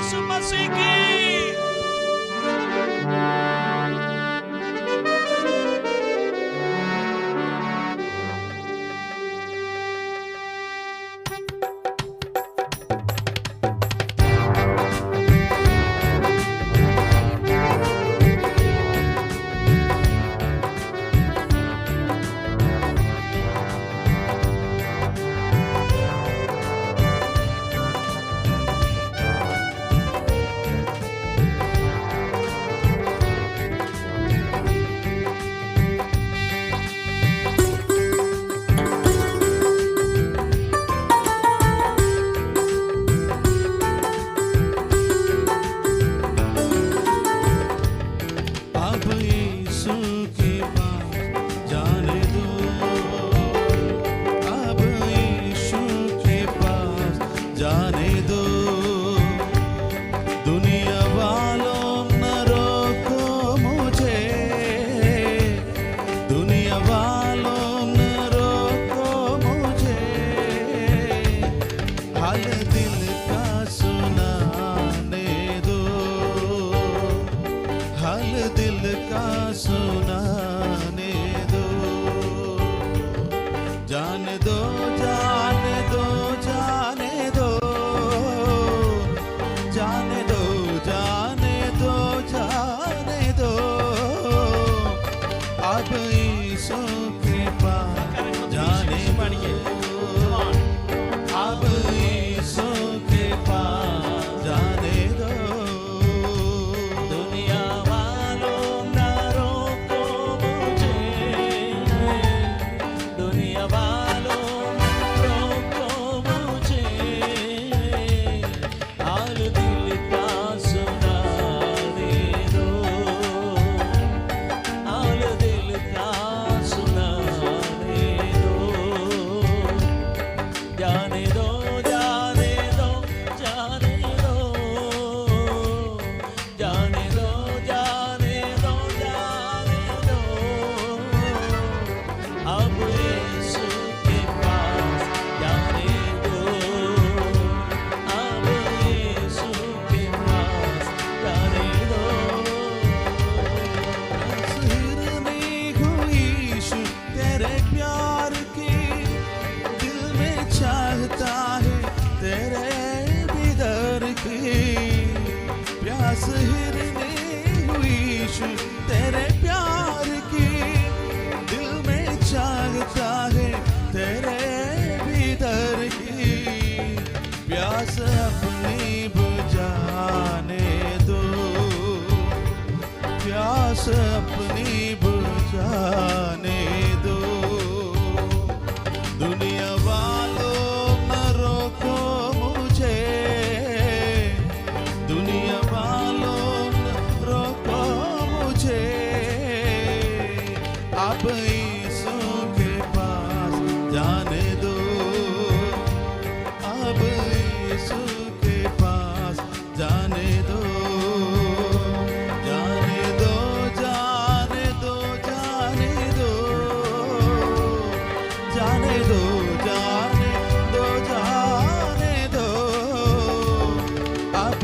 यीशु मसीह की। तेरे प्यार की दिल में चाहता है, तेरे भीतर की प्यास अपनी बुझाने दो, प्यास अपनी बुझाने दो। दुनिया वालों न रोको मुझे, दुनिया वालों न रोको मुझे, अब यीशु के पास जाने दो, अब यीशु के पास जाने दो, जाने दो, जाने दो, जाने दो, जाने दो, जाने दो, जाने दो, अब